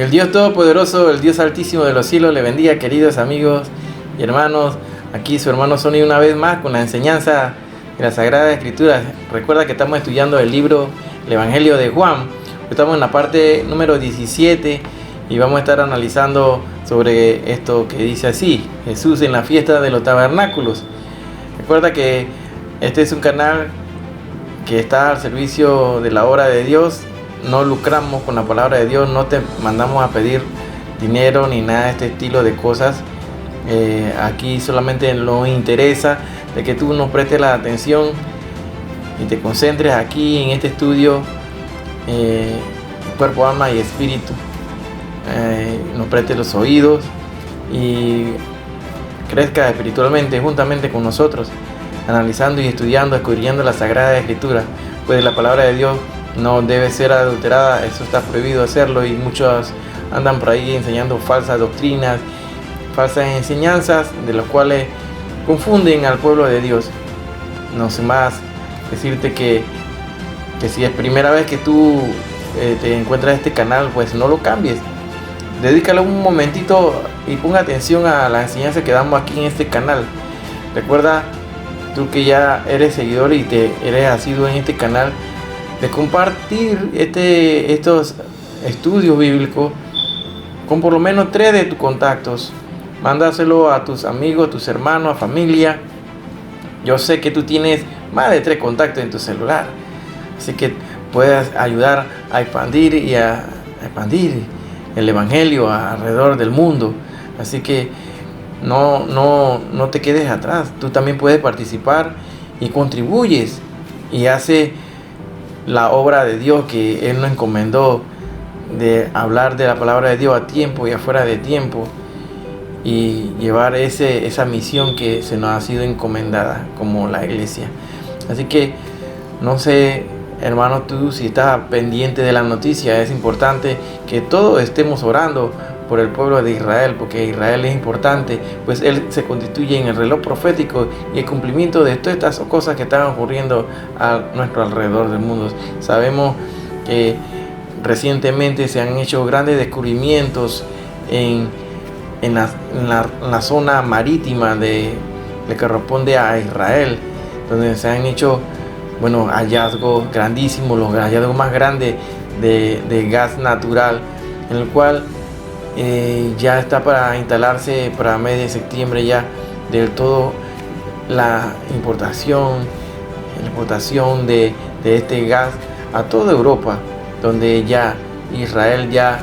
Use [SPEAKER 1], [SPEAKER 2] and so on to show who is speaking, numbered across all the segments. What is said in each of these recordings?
[SPEAKER 1] El Dios Todopoderoso, el Dios Altísimo de los cielos, le bendiga, queridos amigos y hermanos. Aquí su hermano Sony una vez más con la enseñanza de la Sagrada Escritura. Recuerda que estamos estudiando el libro, el Evangelio de Juan. Estamos en la parte número 17 y vamos a estar analizando sobre esto que dice así: Jesús en la fiesta de los tabernáculos. Recuerda que este es un canal que está al servicio de la obra de Dios. No lucramos con la palabra de Dios, no te mandamos a pedir dinero ni nada de este estilo de cosas. Aquí solamente nos interesa de que tú nos prestes la atención y te concentres aquí en este estudio, cuerpo, alma y espíritu. Nos prestes los oídos y crezca espiritualmente juntamente con nosotros, analizando y estudiando, escudriñando la Sagrada Escritura, pues la palabra de Dios no debe ser adulterada. Eso está prohibido hacerlo, y muchos andan por ahí enseñando falsas doctrinas, falsas enseñanzas, de las cuales confunden al pueblo de Dios. No sé más decirte que si es primera vez que tú te encuentras este canal, pues no lo cambies. Dedícale un momentito y ponga atención a la enseñanza que damos aquí en este canal. Recuerda, tú que ya eres seguidor y eres asiduo en este canal, de compartir estos estudios bíblicos con por lo menos 3 de tus contactos. Mándaselo a tus amigos, a tus hermanos, a familia. Yo sé que tú tienes más de 3 contactos en tu celular, así que puedes ayudar a expandir el Evangelio alrededor del mundo. Así que no te quedes atrás. Tú también puedes participar y contribuyes y hace la obra de Dios que Él nos encomendó, de hablar de la palabra de Dios a tiempo y afuera de tiempo, y llevar esa misión que se nos ha sido encomendada como la iglesia. Así que no sé, hermano, tú si estás pendiente de la noticia, es importante que todos estemos orando por el pueblo de Israel, porque Israel es importante, pues él se constituye en el reloj profético y el cumplimiento de todas estas cosas que están ocurriendo a nuestro alrededor del mundo. Sabemos que recientemente se han hecho grandes descubrimientos en la zona marítima que corresponde a Israel, donde se han hecho hallazgos grandísimos, los hallazgos más grandes de gas natural, en el cual ya está para instalarse para mes de septiembre ya del todo la importación de este gas a toda Europa, donde ya Israel ya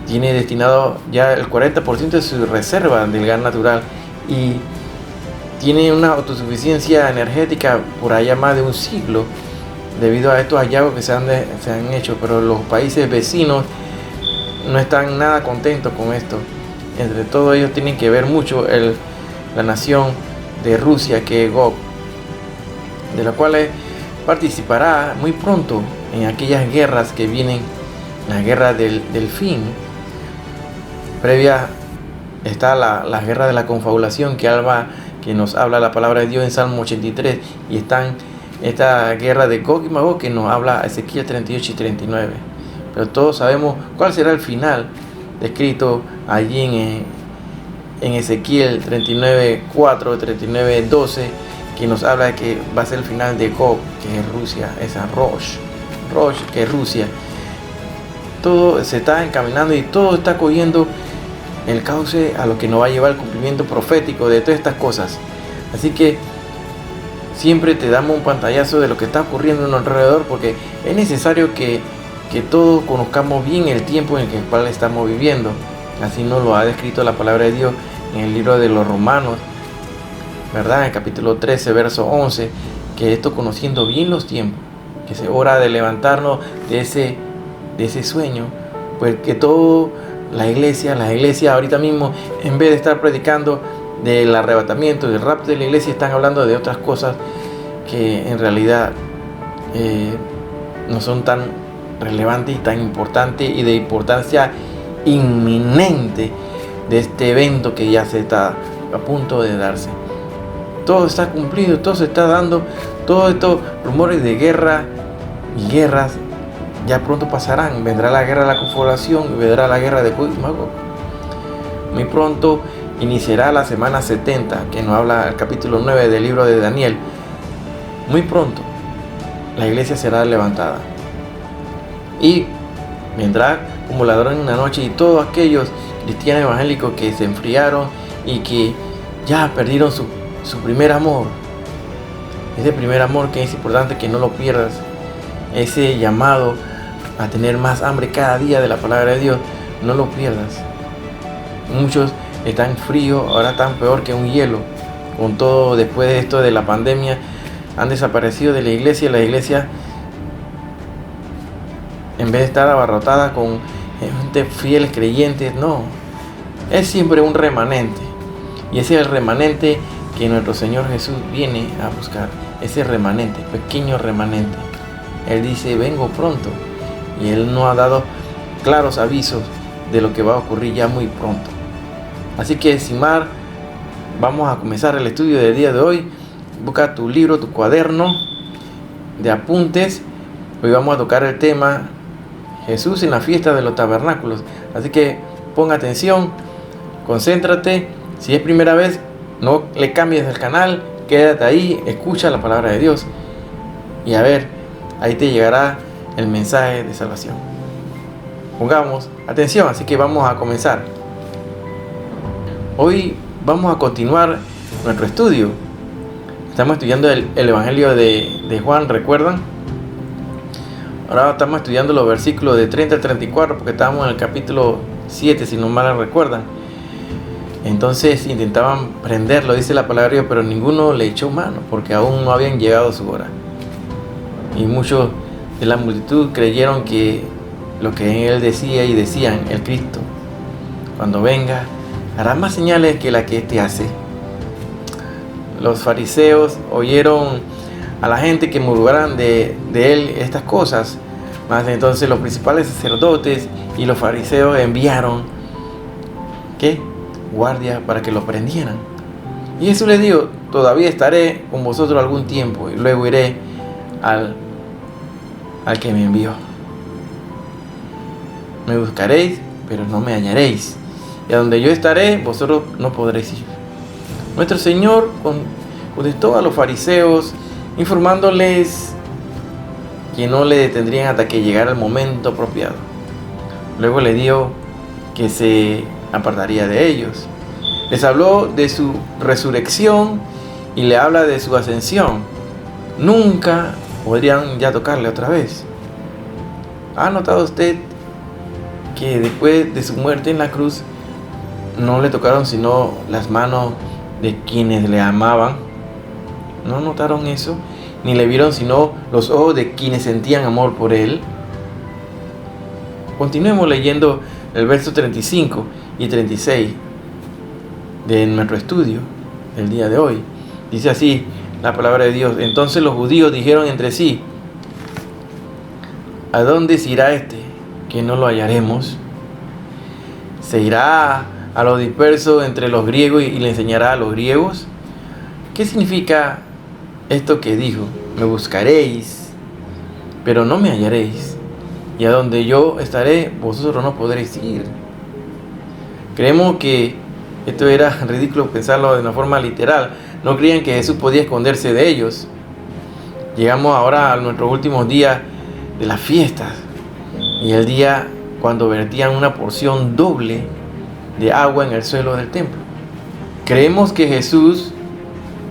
[SPEAKER 1] tiene destinado ya el 40% de su reserva del gas natural, y tiene una autosuficiencia energética por allá más de un siglo debido a estos hallazgos que se han hecho. Pero los países vecinos no están nada contentos con esto. Entre todos ellos tienen que ver mucho la nación de Rusia, que es Gog, de la cual participará muy pronto en aquellas guerras que vienen, la guerra del fin. Previa está la guerra de la confabulación que nos habla la palabra de Dios en Salmo 83, y están esta guerra de Gog y Magog que nos habla Ezequiel 38 y 39. Pero todos sabemos cuál será el final descrito allí en Ezequiel 39:4, 39:12, que nos habla de que va a ser el final de Gog, que es Rusia, esa Rosh, que es Rusia. Todo se está encaminando y todo está cogiendo el cauce a lo que nos va a llevar el cumplimiento profético de todas estas cosas. Así que siempre te damos un pantallazo de lo que está ocurriendo a nuestro alrededor, porque es necesario que todos conozcamos bien el tiempo en el cual estamos viviendo. Así nos lo ha descrito la palabra de Dios en el libro de los Romanos, ¿verdad? En el capítulo 13, verso 11, que esto, conociendo bien los tiempos, que es hora de levantarnos de ese sueño, pues que toda la iglesia ahorita mismo, en vez de estar predicando del arrebatamiento, del rapto de la iglesia, están hablando de otras cosas que en realidad no son tan relevantes y tan importantes, y de importancia inminente de este evento que ya se está a punto de darse. Todo está cumplido, todo se está dando, todos estos rumores de guerra y guerras ya pronto pasarán. Vendrá la guerra de la Confederación y vendrá la guerra de Gog y Magog. Muy pronto iniciará la semana 70, que nos habla el capítulo 9 del libro de Daniel. Muy pronto la iglesia será levantada. Y vendrá como ladrón en una noche, y todos aquellos cristianos evangélicos que se enfriaron y que ya perdieron su primer amor. Ese primer amor que es importante que no lo pierdas. Ese llamado a tener más hambre cada día de la palabra de Dios, no lo pierdas. Muchos están fríos, ahora están peor que un hielo. Con todo, después de esto de la pandemia, han desaparecido de la iglesia. La iglesia, en vez de estar abarrotada con gente fieles creyentes, no. Es siempre un remanente. Y ese es el remanente que nuestro Señor Jesús viene a buscar. Ese remanente, pequeño remanente. Él dice, vengo pronto. Y Él nos ha dado claros avisos de lo que va a ocurrir ya muy pronto. Así que sin más, vamos a comenzar el estudio del día de hoy. Busca tu libro, tu cuaderno de apuntes. Hoy vamos a tocar el tema Jesús en la fiesta de los tabernáculos. Así que ponga atención, concéntrate. Si es primera vez, no le cambies el canal, quédate ahí, escucha la palabra de Dios. Y a ver, ahí te llegará el mensaje de salvación. Pongamos atención, así que vamos a comenzar. Hoy vamos a continuar nuestro estudio. Estamos estudiando el Evangelio de Juan, ¿recuerdan? Ahora estamos estudiando los versículos de 30 al 34, porque estábamos en el capítulo 7, si no mal recuerdan. Entonces intentaban prenderlo, dice la palabra de Dios, pero ninguno le echó mano, porque aún no habían llegado su hora. Y muchos de la multitud creyeron que lo que él decía y decían, el Cristo, cuando venga, hará más señales que la que éste hace. Los fariseos oyeron a la gente que murmuraran de él estas cosas. Más entonces los principales sacerdotes y los fariseos enviaron ¿qué? Guardia para que lo prendieran. Y Jesús les dijo, todavía estaré con vosotros algún tiempo y luego iré al que me envió. Me buscaréis, pero no me hallaréis. Y a donde yo estaré, vosotros no podréis ir. Nuestro Señor contestó a los fariseos, informándoles que no le detendrían hasta que llegara el momento apropiado. Luego le dijo que se apartaría de ellos. Les habló de su resurrección y le habla de su ascensión. Nunca podrían ya tocarle otra vez. ¿Ha notado usted que después de su muerte en la cruz no le tocaron sino las manos de quienes le amaban? ¿No notaron eso? Ni le vieron sino los ojos de quienes sentían amor por él. Continuemos leyendo el verso 35 y 36 de nuestro estudio el día de hoy. Dice así la palabra de Dios. Entonces los judíos dijeron entre sí, ¿a dónde se irá este, que no lo hallaremos? ¿Se irá a los dispersos entre los griegos y le enseñará a los griegos? ¿Qué significa esto que dijo? Me buscaréis, pero no me hallaréis. Y a donde yo estaré, vosotros no podréis ir. Creemos que esto era ridículo pensarlo de una forma literal. No creían que Jesús podía esconderse de ellos. Llegamos ahora a nuestros últimos días de las fiestas. Y el día cuando vertían una porción doble de agua en el suelo del templo. Creemos que Jesús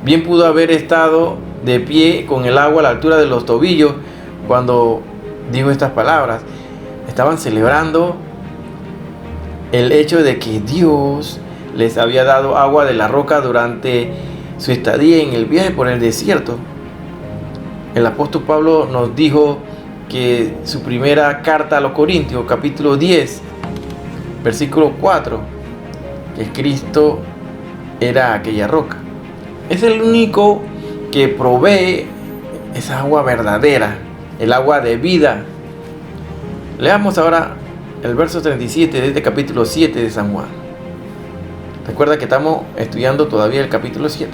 [SPEAKER 1] bien pudo haber estado de pie con el agua a la altura de los tobillos cuando dijo estas palabras. Estaban celebrando el hecho de que Dios les había dado agua de la roca durante su estadía en el viaje por el desierto. El apóstol Pablo nos dijo que su primera carta a los Corintios, capítulo 10, versículo 4, que Cristo era aquella roca. Es el único que provee esa agua verdadera, el agua de vida. Leamos ahora el verso 37 de este capítulo 7 de San Juan. Recuerda que estamos estudiando todavía el capítulo 7.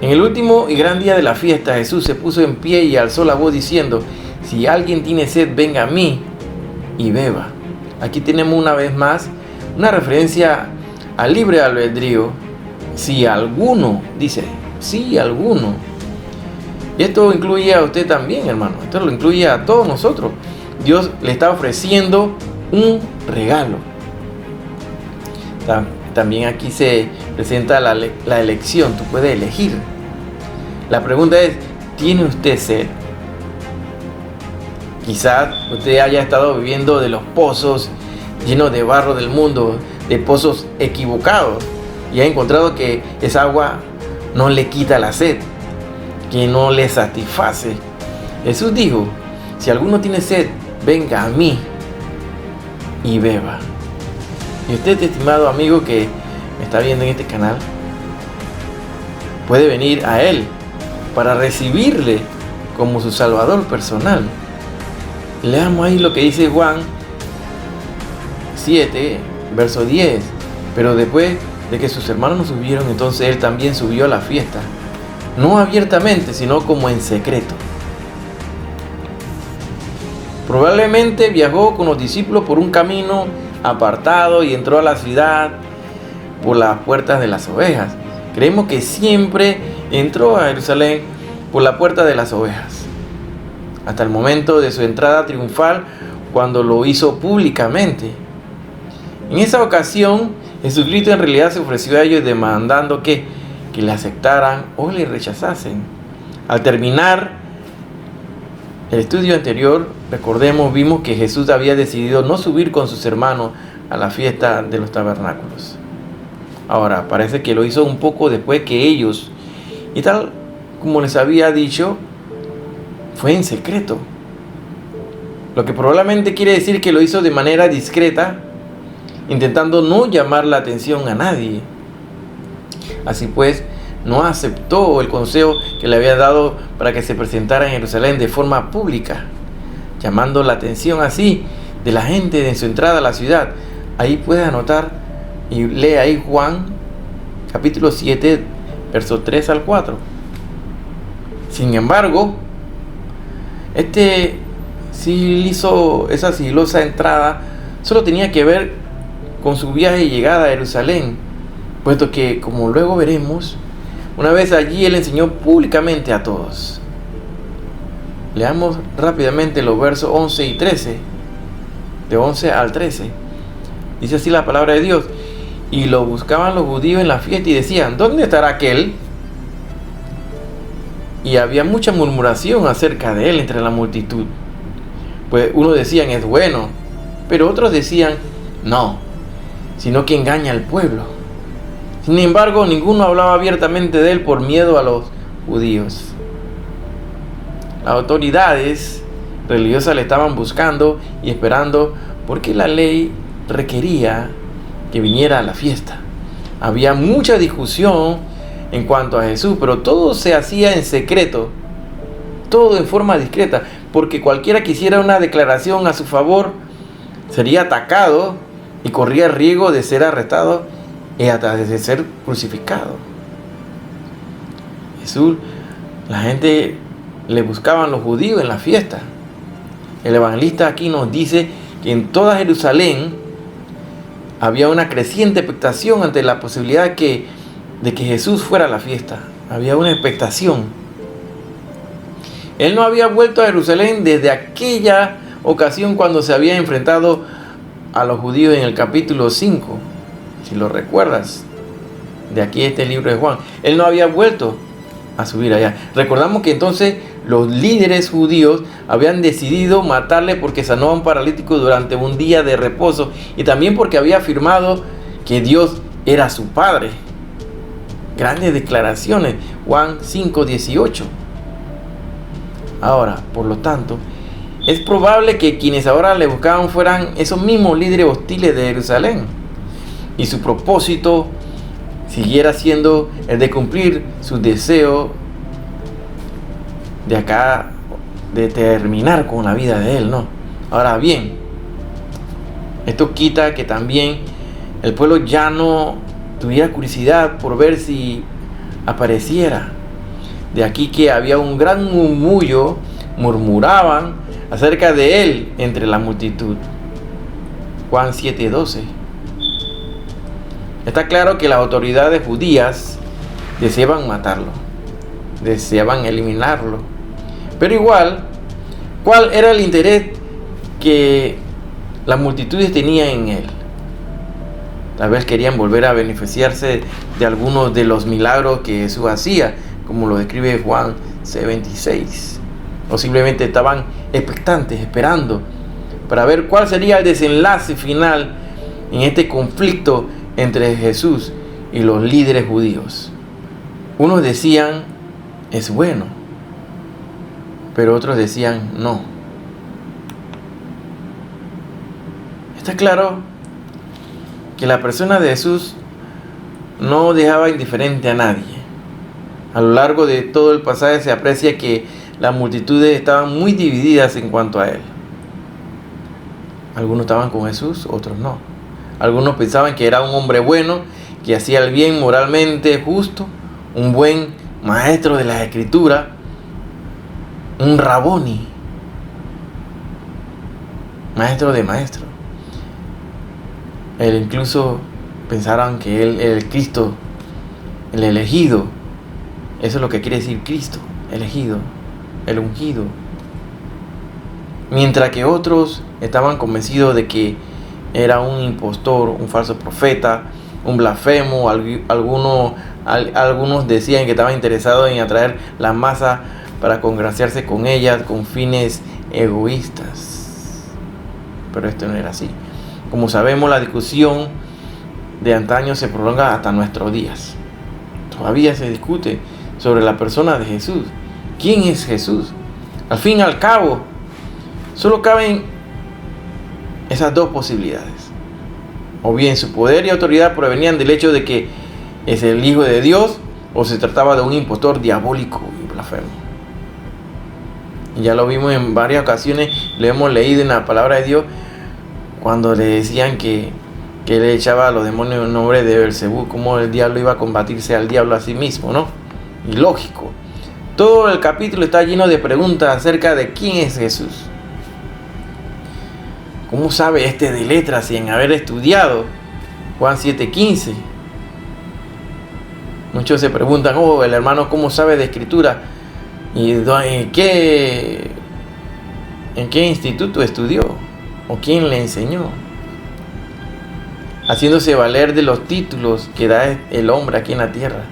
[SPEAKER 1] En el último y gran día de la fiesta, Jesús se puso en pie y alzó la voz diciendo: si alguien tiene sed, venga a mí y beba. Aquí tenemos una vez más una referencia al libre albedrío. Si alguno, dice, si alguno. Y esto incluye a usted también, hermano. Esto lo incluye a todos nosotros. Dios le está ofreciendo un regalo. También aquí se presenta la elección. Tú puedes elegir. La pregunta es, ¿tiene usted sed? Quizás usted haya estado viviendo de los pozos llenos de barro del mundo, de pozos equivocados, y ha encontrado que esa agua no le quita la sed, que no le satisface. Jesús dijo, si alguno tiene sed, venga a mí y beba. Y usted, estimado amigo que me está viendo en este canal, puede venir a Él para recibirle como su Salvador personal. Leamos ahí lo que dice Juan 7, verso 10. Pero después de que sus hermanos subieron, entonces Él también subió a la fiesta, no abiertamente, sino como en secreto. Probablemente viajó con los discípulos por un camino apartado y entró a la ciudad por las puertas de las ovejas. Creemos que siempre entró a Jerusalén por la puerta de las ovejas, hasta el momento de su entrada triunfal, cuando lo hizo públicamente. En esa ocasión, Jesucristo en realidad se ofreció a ellos demandando que le aceptaran o le rechazasen. Al terminar el estudio anterior, recordemos, vimos que Jesús había decidido no subir con sus hermanos a la fiesta de los tabernáculos. Ahora, parece que lo hizo un poco después que ellos, y tal como les había dicho, fue en secreto. Lo que probablemente quiere decir que lo hizo de manera discreta, intentando no llamar la atención a nadie. Así pues, no aceptó el consejo que le había dado para que se presentara en Jerusalén de forma pública, llamando la atención así de la gente en su entrada a la ciudad. Ahí puedes anotar y lee ahí Juan capítulo 7, versos 3 al 4. Sin embargo, esa sigilosa entrada solo tenía que ver con su viaje y llegada a Jerusalén, puesto que, como luego veremos, una vez allí Él enseñó públicamente a todos. Leamos rápidamente los versos 11 y 13, de 11 al 13. Dice así la palabra de Dios: y lo buscaban los judíos en la fiesta y decían, ¿dónde estará aquel? Y había mucha murmuración acerca de él entre la multitud. Pues unos decían, es bueno, pero otros decían, no, sino que engaña al pueblo. Sin embargo, ninguno hablaba abiertamente de él por miedo a los judíos. Las autoridades religiosas le estaban buscando y esperando porque la ley requería que viniera a la fiesta. Había mucha discusión en cuanto a Jesús, pero todo se hacía en secreto, todo en forma discreta, porque cualquiera que hiciera una declaración a su favor sería atacado y corría el riesgo de ser arrestado y hasta de ser crucificado. Jesús, la gente le buscaban los judíos en la fiesta. El evangelista aquí nos dice que en toda Jerusalén había una creciente expectación ante la posibilidad de que Jesús fuera a la fiesta. Había una expectación. Él no había vuelto a Jerusalén desde aquella ocasión cuando se había enfrentado a los judíos en el capítulo 5. Si lo recuerdas, de aquí este libro de Juan. Él no había vuelto a subir allá. Recordamos que entonces los líderes judíos habían decidido matarle porque sanó a un paralítico durante un día de reposo y también porque había afirmado que Dios era su Padre. Grandes declaraciones, Juan 5:18. Ahora, por lo tanto, es probable que quienes ahora le buscaban fueran esos mismos líderes hostiles de Jerusalén y su propósito siguiera siendo el de cumplir su deseo de acá, de terminar con la vida de él, ¿no? Ahora bien, esto quita que también el pueblo ya no tuviera curiosidad por ver si apareciera. De aquí que había un gran murmullo, murmuraban acerca de él entre la multitud. Juan 7:12. Está claro que las autoridades judías deseaban matarlo, deseaban eliminarlo. Pero igual, ¿cuál era el interés que las multitudes tenían en él? Tal vez querían volver a beneficiarse de algunos de los milagros que Jesús hacía, como lo describe Juan 6:26. O simplemente estaban expectantes, esperando para ver cuál sería el desenlace final en este conflicto entre Jesús y los líderes judíos. Unos decían, es bueno, pero otros decían, no. Está claro que la persona de Jesús no dejaba indiferente a nadie. A lo largo de todo el pasaje se aprecia que las multitudes estaban muy divididas en cuanto a él. Algunos estaban con Jesús, otros no. Algunos pensaban que era un hombre bueno, que hacía el bien, moralmente justo, un buen maestro de la Escritura, un raboni, maestro de maestros. Incluso pensaron que él era el Cristo, el elegido. Eso es lo que quiere decir Cristo, elegido, el ungido. Mientras que otros estaban convencidos de que era un impostor, un falso profeta, un blasfemo. Algunos decían que estaban interesados en atraer la masa para congraciarse con ellas con fines egoístas. Pero esto no era así. Como sabemos, la discusión de antaño se prolonga hasta nuestros días. Todavía se discute sobre la persona de Jesús. ¿Quién es Jesús? Al fin y al cabo, solo caben esas dos posibilidades. O bien su poder y autoridad provenían del hecho de que es el Hijo de Dios, o se trataba de un impostor diabólico y blasfemo. Y ya lo vimos en varias ocasiones, lo hemos leído en la palabra de Dios, cuando le decían que le echaba a los demonios en nombre de Belcebú, como el diablo iba a combatirse al diablo a sí mismo, ¿no? Y lógico. Todo el capítulo está lleno de preguntas acerca de quién es Jesús. ¿Cómo sabe este de letras sin haber estudiado? Juan 7:15. Muchos se preguntan, el hermano, ¿cómo sabe de escritura? ¿Y en qué instituto estudió? ¿O quién le enseñó? Haciéndose valer de los títulos que da el hombre aquí en la tierra,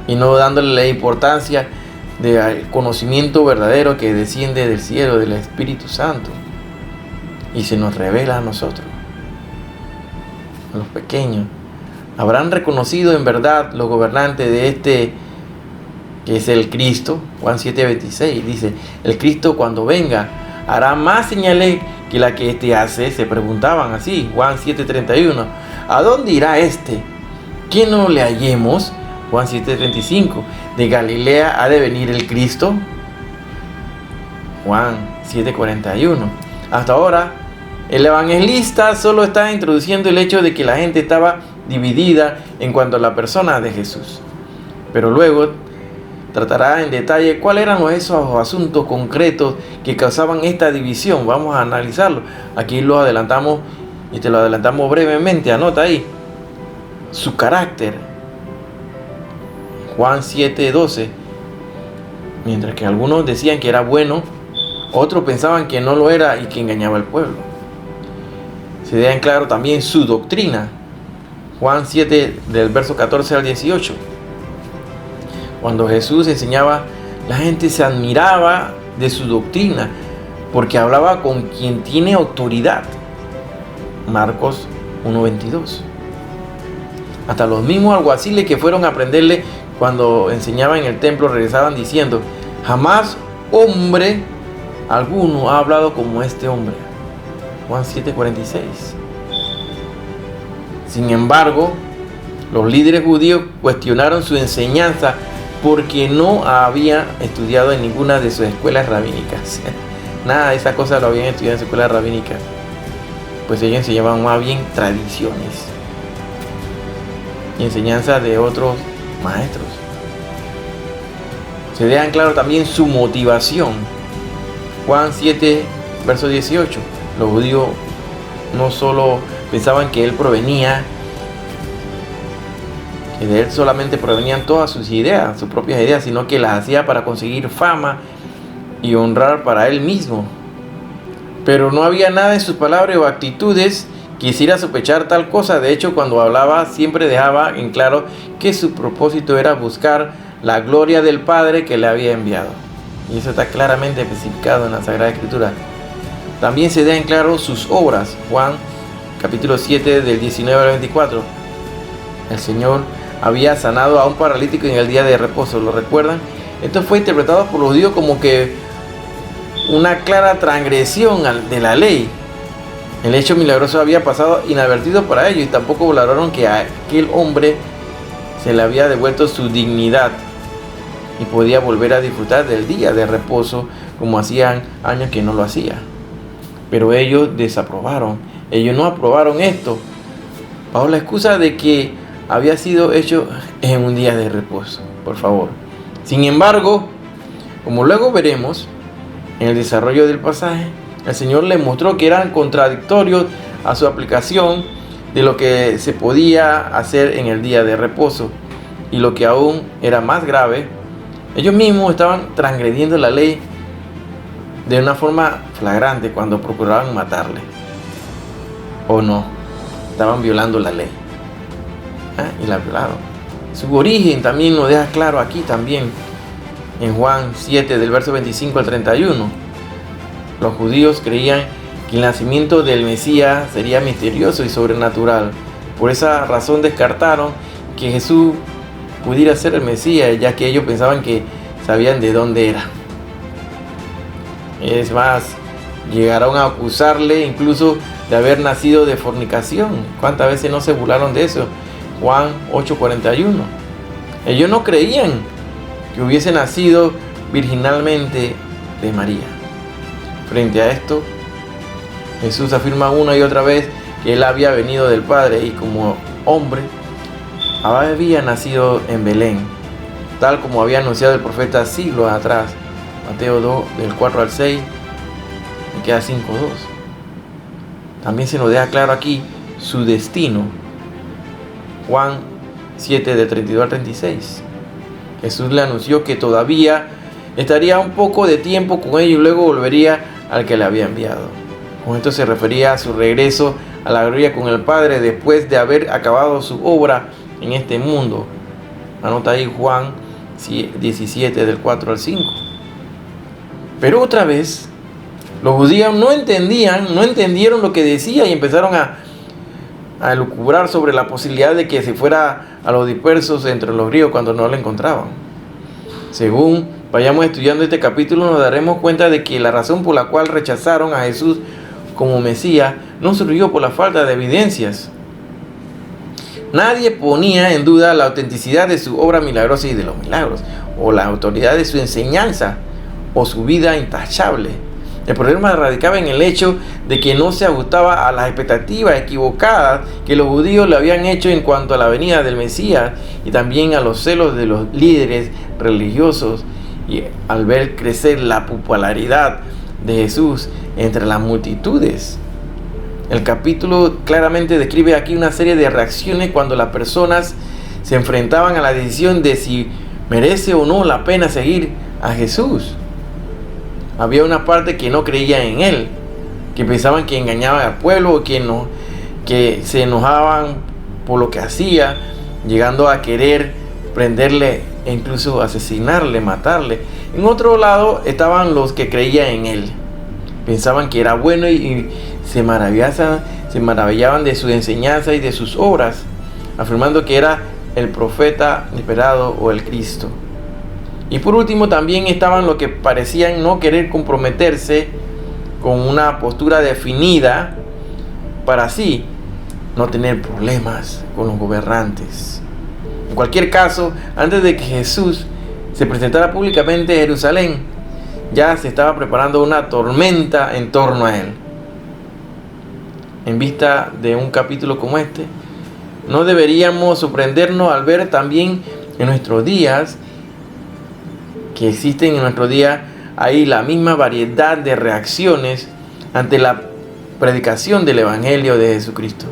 [SPEAKER 1] y no dándole la importancia del conocimiento verdadero que desciende del cielo, del Espíritu Santo, y se nos revela a nosotros, a los pequeños. Habrán reconocido en verdad los gobernantes de este, que es el Cristo. Juan 7:26 dice, el Cristo cuando venga hará más señales que la que éste hace. Se preguntaban así. Juan 7:31, ¿a dónde irá este? ¿Que no le hallemos? Juan 7:35, ¿de Galilea ha de venir el Cristo? Juan 7:41. Hasta ahora, el evangelista solo está introduciendo el hecho de que la gente estaba dividida en cuanto a la persona de Jesús. Pero luego tratará en detalle cuáles eran esos asuntos concretos que causaban esta división. Vamos a analizarlo. Aquí lo adelantamos y te lo adelantamos brevemente. Anota ahí. Su carácter. Juan 7:12. Mientras que algunos decían que era bueno, otros pensaban que no lo era y que engañaba al pueblo. Se deja en claro también su doctrina. Juan 7, del verso 14 al 18. Cuando Jesús enseñaba, la gente se admiraba de su doctrina, porque hablaba con quien tiene autoridad. Marcos 1:22. Hasta los mismos alguaciles que fueron a aprenderle cuando enseñaba en el templo regresaban diciendo, jamás hombre alguno ha hablado como este hombre. Juan 7:46. Sin embargo, los líderes judíos cuestionaron su enseñanza porque no había estudiado en ninguna de sus escuelas rabínicas. Nada de esas cosas lo habían estudiado en su escuela rabínica. Pues ellos enseñaban más bien tradiciones y enseñanzas de otros maestros. Se dejan claro también su motivación. Juan 7, verso 18. Los judíos no solo pensaban que él provenía, que de él solamente provenían todas sus ideas, sus propias ideas, sino que las hacía para conseguir fama y honrar para él mismo. Pero no había nada en sus palabras o actitudes que hiciera sospechar tal cosa. De hecho, cuando hablaba siempre dejaba en claro que su propósito era buscar la gloria del Padre que le había enviado. Y eso está claramente especificado en la Sagrada Escritura. También se deja en claro sus obras. Juan capítulo 7 del 19 al 24. El Señor había sanado a un paralítico en el día de reposo, ¿lo recuerdan? Esto fue interpretado por los judíos como que una clara transgresión de la ley. El hecho milagroso había pasado inadvertido para ellos y tampoco valoraron que a aquel hombre se le había devuelto su dignidad y podía volver a disfrutar del día de reposo como hacían años que no lo hacía. Pero ellos desaprobaron, ellos no aprobaron esto bajo la excusa de que había sido hecho en un día de reposo. Por favor. Sin embargo, como luego veremos en el desarrollo del pasaje, el Señor les mostró que eran contradictorios a su aplicación de lo que se podía hacer en el día de reposo. Y lo que aún era más grave, ellos mismos estaban transgrediendo la ley de una forma flagrante cuando procuraban matarle. ¿O no? Estaban violando la ley. Y la violaron. Su origen también lo deja claro aquí también. En Juan 7 del verso 25 al 31. Los judíos creían que el nacimiento del Mesías sería misterioso y sobrenatural. Por esa razón descartaron que Jesús pudiera ser el Mesías, ya que ellos pensaban que sabían de dónde era. Es más, llegaron a acusarle incluso de haber nacido de fornicación. ¿Cuántas veces no se burlaron de eso? Juan 8:41. Ellos no creían que hubiese nacido virginalmente de María. Frente a esto, Jesús afirma una y otra vez que él había venido del Padre y como hombre había nacido en Belén, tal como había anunciado el profeta siglos atrás. Mateo 2 del 4 al 6, me queda 5:2. También se nos deja claro aquí su destino. Juan 7 del 32 al 36. Jesús le anunció que todavía estaría un poco de tiempo con ellos y luego volvería al que le había enviado. Con esto se refería a su regreso a la gloria con el Padre después de haber acabado su obra en este mundo. Anota ahí Juan 17 del 4 al 5. Pero otra vez, los judíos no entendieron lo que decía y empezaron a elucubrar sobre la posibilidad de que se fuera a los dispersos entre los griegos cuando no lo encontraban. Según vayamos estudiando este capítulo, nos daremos cuenta de que la razón por la cual rechazaron a Jesús como Mesías no surgió por la falta de evidencias. Nadie ponía en duda la autenticidad de su obra milagrosa y de los milagros, o la autoridad de su enseñanza, o su vida intachable. El problema radicaba en el hecho de que no se ajustaba a las expectativas equivocadas que los judíos le habían hecho en cuanto a la venida del Mesías y también a los celos de los líderes religiosos, y al ver crecer la popularidad de Jesús entre las multitudes. El capítulo claramente describe aquí una serie de reacciones cuando las personas se enfrentaban a la decisión de si merece o no la pena seguir a Jesús. Había una parte que no creía en él, que pensaban que engañaba al pueblo, que se enojaban por lo que hacía, llegando a querer prenderle e incluso asesinarle, matarle. En otro lado estaban los que creían en él, pensaban que era bueno y se maravillaban de su enseñanza y de sus obras, afirmando que era el profeta esperado o el Cristo. Y por último también estaban los que parecían no querer comprometerse con una postura definida para así no tener problemas con los gobernantes. En cualquier caso, antes de que Jesús se presentara públicamente en Jerusalén, ya se estaba preparando una tormenta en torno a él. En vista de un capítulo como este, no deberíamos sorprendernos al ver también en nuestros días que existen en nuestro día hay la misma variedad de reacciones ante la predicación del Evangelio de Jesucristo.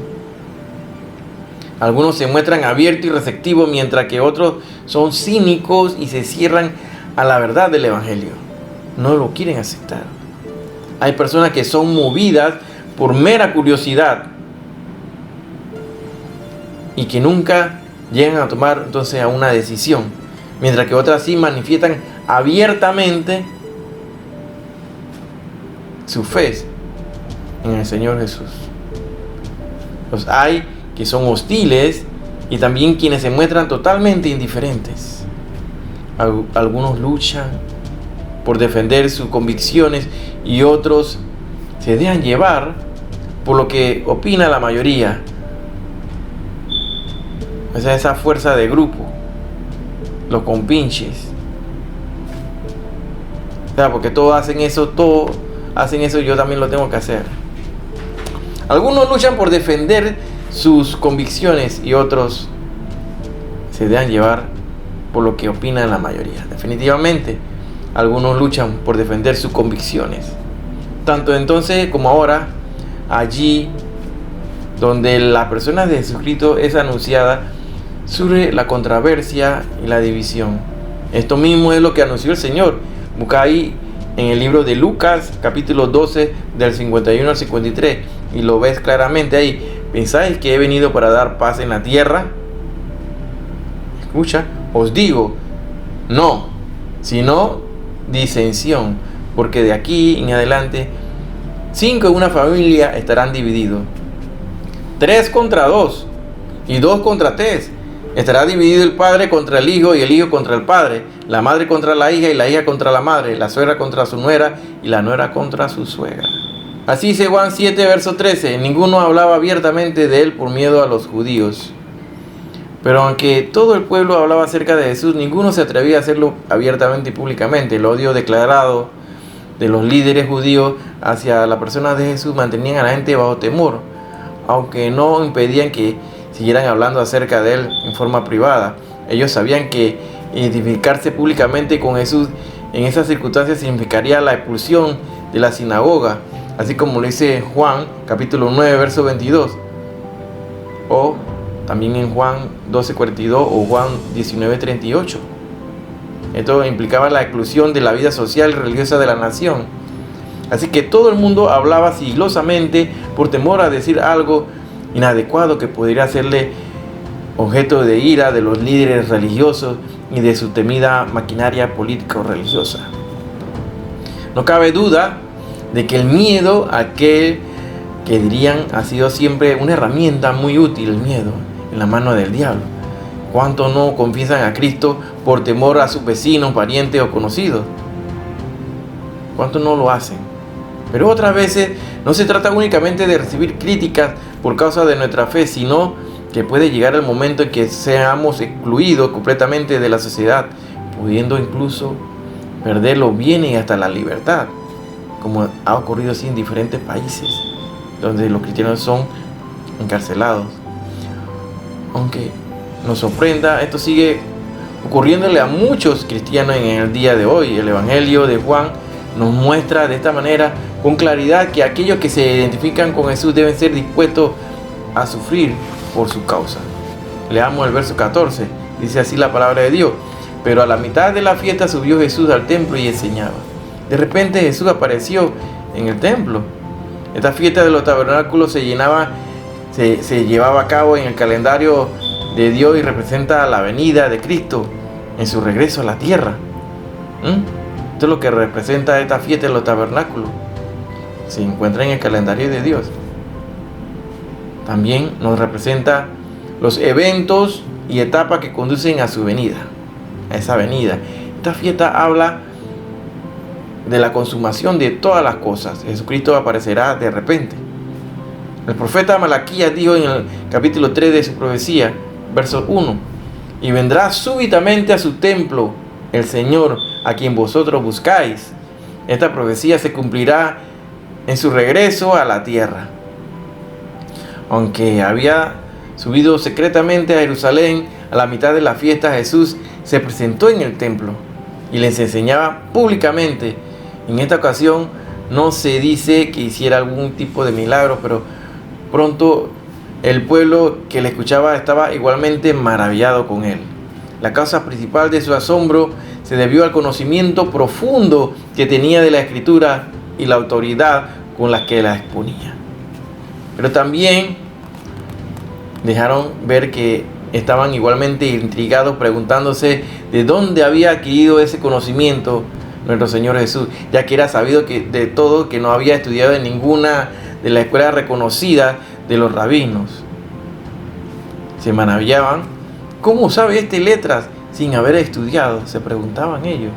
[SPEAKER 1] Algunos se muestran abiertos y receptivos, mientras que otros son cínicos y se cierran a la verdad del Evangelio. No lo quieren aceptar. Hay personas que son movidas por mera curiosidad y que nunca llegan a tomar entonces a una decisión, mientras que otras sí manifiestan abiertamente su fe en el Señor Jesús. Los hay que son hostiles y también quienes se muestran totalmente indiferentes. Algunos luchan por defender sus convicciones y otros se dejan llevar por lo que opina la mayoría. O sea, esa fuerza de grupo, los compinches. O sea, porque todos hacen eso, yo también lo tengo que hacer. Algunos luchan por defender sus convicciones y otros se dejan llevar por lo que opina la mayoría. Definitivamente, algunos luchan por defender sus convicciones. Tanto entonces como ahora, allí donde la persona de Jesucristo es anunciada, surge la controversia y la división. Esto mismo es lo que anunció el Señor. Busca ahí en el libro de Lucas, capítulo 12, del 51 al 53, y lo ves claramente ahí. ¿Pensáis que he venido para dar paz en la tierra? Escucha, os digo, no, sino disensión, porque de aquí en adelante 5 en una familia estarán divididos, 3 contra 2 y 2 contra 3. Estará dividido el padre contra el hijo y el hijo contra el padre, la madre contra la hija y la hija contra la madre, la suegra contra su nuera y la nuera contra su suegra. Así dice Juan 7, verso 13. Ninguno hablaba abiertamente de él por miedo a los judíos. Pero aunque todo el pueblo hablaba acerca de Jesús, ninguno se atrevía a hacerlo abiertamente y públicamente. El odio declarado de los líderes judíos hacia la persona de Jesús mantenían a la gente bajo temor, aunque no impedían que siguieran hablando acerca de él en forma privada. Ellos sabían que identificarse públicamente con Jesús en esas circunstancias significaría la expulsión de la sinagoga, así como lo dice Juan capítulo 9 verso 22, o también en Juan 12:42 o Juan 19:38. Esto implicaba la exclusión de la vida social y religiosa de la nación. Así que todo el mundo hablaba sigilosamente por temor a decir algo inadecuado que pudiera hacerle objeto de ira de los líderes religiosos y de su temida maquinaria político-religiosa. No cabe duda de que el miedo a aquel que dirían ha sido siempre una herramienta muy útil, el miedo en la mano del diablo. ¿Cuántos no confiesan a Cristo por temor a sus vecinos, parientes o conocidos? ¿Cuántos no lo hacen? Pero otras veces no se trata únicamente de recibir críticas por causa de nuestra fe, sino que puede llegar el momento en que seamos excluidos completamente de la sociedad, pudiendo incluso perder los bienes y hasta la libertad, como ha ocurrido así en diferentes países donde los cristianos son encarcelados. Aunque nos sorprenda, esto sigue ocurriéndole a muchos cristianos en el día de hoy. El Evangelio de Juan nos muestra de esta manera con claridad que aquellos que se identifican con Jesús deben ser dispuestos a sufrir por su causa. Leamos el verso 14, dice así la palabra de Dios: pero a la mitad de la fiesta subió Jesús al templo y enseñaba. De repente Jesús apareció en el templo. Esta fiesta de los tabernáculos se llevaba a cabo en el calendario de Dios y representa la venida de Cristo en su regreso a la tierra. Esto es lo que representa esta fiesta de los tabernáculos. Se encuentra en el calendario de Dios. También nos representa los eventos y etapas que conducen a su venida, a esa venida. Esta fiesta habla de la consumación de todas las cosas. Jesucristo aparecerá de repente. El profeta Malaquías dijo en el capítulo 3 de su profecía, verso 1: y vendrá súbitamente a su templo el Señor, a quien vosotros buscáis. Esta profecía se cumplirá en su regreso a la tierra. Aunque había subido secretamente a Jerusalén a la mitad de la fiesta, Jesús se presentó en el templo y les enseñaba públicamente En esta ocasión no se dice que hiciera algún tipo de milagro, pero pronto el pueblo que le escuchaba estaba igualmente maravillado con él. La causa principal de su asombro se debió al conocimiento profundo que tenía de la Escritura y la autoridad con la que la exponía. Pero también dejaron ver que estaban igualmente intrigados, preguntándose de dónde había adquirido ese conocimiento nuestro Señor Jesús, ya que era sabido que de todo que no había estudiado en ninguna de las escuelas reconocidas de los rabinos. Se maravillaban. ¿Cómo sabe este letras sin haber estudiado?, se preguntaban ellos.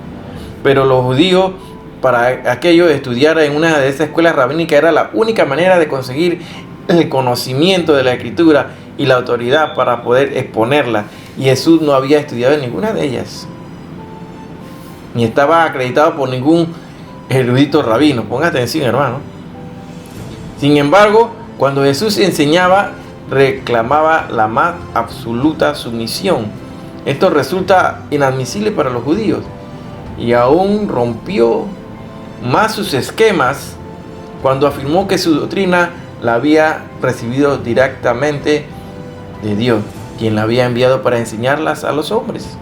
[SPEAKER 1] Pero los judíos, para aquello, estudiar en una de esas escuelas rabínicas era la única manera de conseguir el conocimiento de la Escritura y la autoridad para poder exponerla. Y Jesús no había estudiado en ninguna de ellas, ni estaba acreditado por ningún erudito rabino. Ponga atención, hermano. Sin embargo, cuando Jesús enseñaba, reclamaba la más absoluta sumisión. Esto resulta inadmisible para los judíos, y aún rompió más sus esquemas cuando afirmó que su doctrina la había recibido directamente de Dios, quien la había enviado para enseñarlas a los hombres.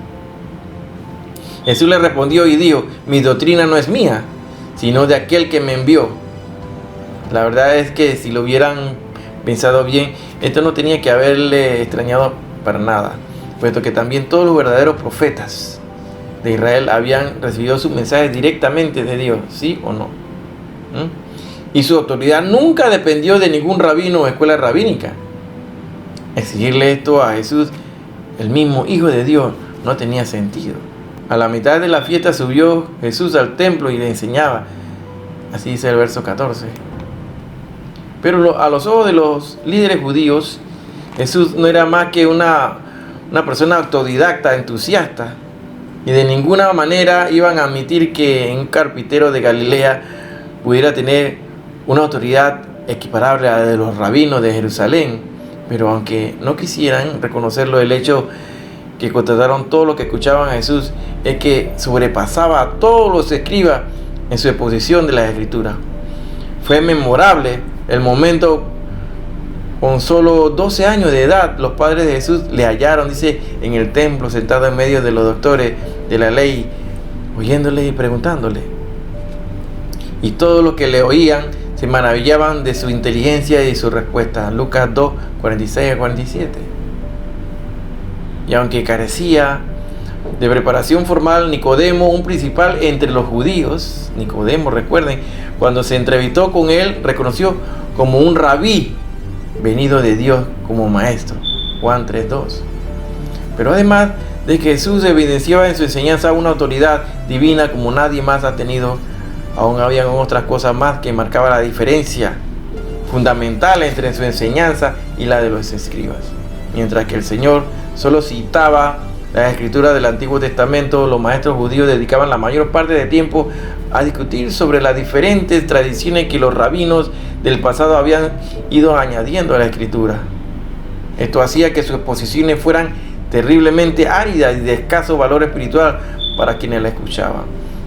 [SPEAKER 1] Jesús le respondió y dijo: mi doctrina no es mía, sino de aquel que me envió. La verdad es que si lo hubieran pensado bien, esto no tenía que haberle extrañado para nada, puesto que también todos los verdaderos profetas de Israel habían recibido sus mensajes directamente de Dios, ¿sí o no? Y su autoridad nunca dependió de ningún rabino o escuela rabínica. Exigirle esto a Jesús, el mismo Hijo de Dios, no tenía sentido. A la mitad de la fiesta subió Jesús al templo y le enseñaba. Así dice el verso 14. Pero a los ojos de los líderes judíos, Jesús no era más que una persona autodidacta, entusiasta, y de ninguna manera iban a admitir que un carpintero de Galilea pudiera tener una autoridad equiparable a la de los rabinos de Jerusalén. Pero aunque no quisieran reconocerlo, el hecho que constataron todo lo que escuchaban a Jesús es que sobrepasaba a todos los escribas en su exposición de las Escrituras. Fue memorable el momento. Con solo 12 años de edad, los padres de Jesús le hallaron, dice, en el templo, sentado en medio de los doctores de la ley, oyéndole y preguntándole. Y todos los que le oían se maravillaban de su inteligencia y su respuesta. Lucas 2, 46 a 47. Y aunque carecía de preparación formal, Nicodemo, un principal entre los judíos, Nicodemo, recuerden, cuando se entrevistó con él, reconoció como un rabí venido de Dios como maestro. Juan 3:2. Pero además de que Jesús evidenciaba en su enseñanza una autoridad divina como nadie más ha tenido, aún había otras cosas más que marcaban la diferencia fundamental entre su enseñanza y la de los escribas. Mientras que el Señor solo citaba las escrituras del Antiguo Testamento, los maestros judíos dedicaban la mayor parte de tiempo a discutir sobre las diferentes tradiciones que los rabinos del pasado habían ido añadiendo a la escritura. Esto hacía que sus exposiciones fueran terriblemente áridas y de escaso valor espiritual para quienes la escuchaban.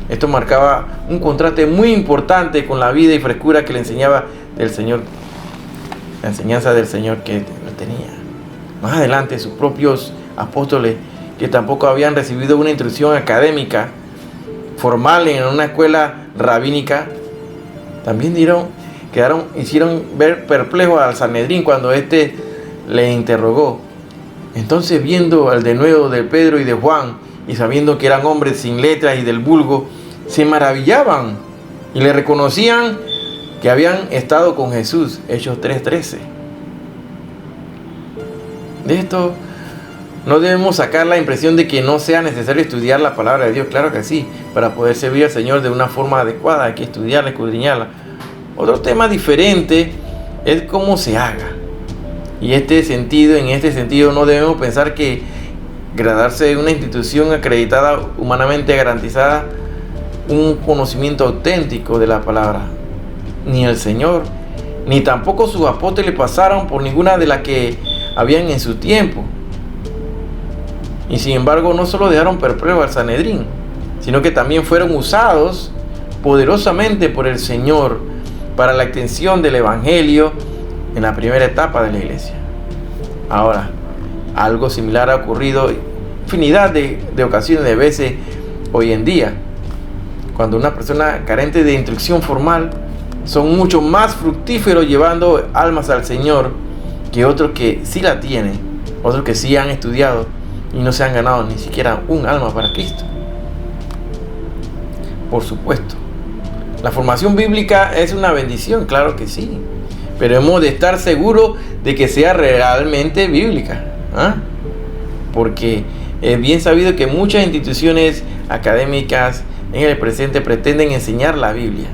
[SPEAKER 1] Esto marcaba un contraste muy importante con la vida y frescura que le enseñaba del Señor, la enseñanza del Señor que tenía. Más adelante, sus propios apóstoles, que tampoco habían recibido una instrucción académica formal en una escuela rabínica, también hicieron ver perplejo al Sanedrín cuando éste le interrogó. Entonces, viendo al denuedo de Pedro y de Juan, y sabiendo que eran hombres sin letras y del vulgo, se maravillaban y le reconocían que habían estado con Jesús. Hechos 3:13. De esto no debemos sacar la impresión de que no sea necesario estudiar la palabra de Dios. Claro que sí, para poder servir al Señor de una forma adecuada hay que estudiarla, escudriñarla. Otro tema diferente es cómo se haga. Y en este sentido no debemos pensar que graduarse en una institución acreditada, humanamente garantizada, un conocimiento auténtico de la palabra. Ni el Señor, ni tampoco sus apóstoles pasaron por ninguna de las que habían en su tiempo. Y sin embargo, no solo dejaron perplejo al Sanedrín, sino que también fueron usados poderosamente por el Señor para la extensión del Evangelio en la primera etapa de la iglesia. Ahora, algo similar ha ocurrido infinidad de ocasiones, de veces hoy en día, cuando una persona carente de instrucción formal son mucho más fructíferos llevando almas al Señor que otros que sí la tienen, otros que sí han estudiado y no se han ganado ni siquiera un alma para Cristo. Por supuesto, la formación bíblica es una bendición, claro que sí, pero hemos de estar seguros de que sea realmente bíblica, porque es bien sabido que muchas instituciones académicas en el presente pretenden enseñar la Biblia.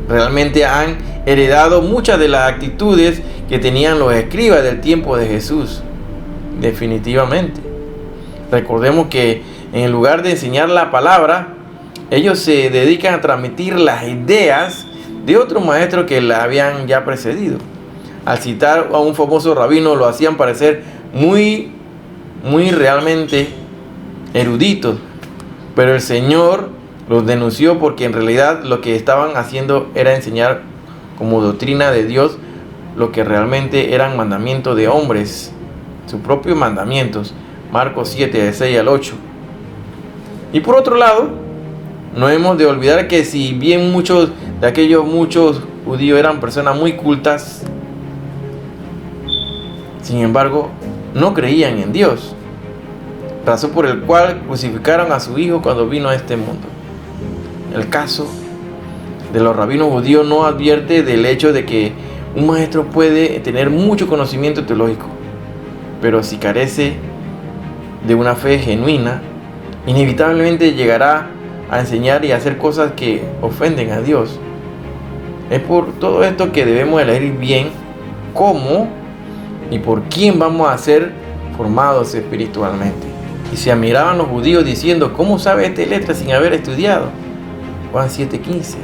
[SPEAKER 1] Realmente han heredado muchas de las actitudes que tenían los escribas del tiempo de Jesús. Definitivamente. Recordemos que en lugar de enseñar la palabra, ellos se dedican a transmitir las ideas de otros maestros que la habían ya precedido. Al citar a un famoso rabino lo hacían parecer muy realmente eruditos, pero el Señor los denunció porque en realidad lo que estaban haciendo era enseñar como doctrina de Dios lo que realmente eran mandamientos de hombres, sus propios mandamientos. Marcos 7, de 6 al 8. Y por otro lado, no hemos de olvidar que si bien muchos judíos eran personas muy cultas, sin embargo, no creían en Dios, razón por el cual crucificaron a su hijo cuando vino a este mundo. El caso de los rabinos judíos no advierte del hecho de que un maestro puede tener mucho conocimiento teológico, pero si carece de una fe genuina, inevitablemente llegará a enseñar y a hacer cosas que ofenden a Dios. Es por todo esto que debemos elegir bien cómo y por quién vamos a ser formados espiritualmente. Y se admiraban los judíos diciendo: ¿cómo sabe esta letra sin haber estudiado? Juan 7:15.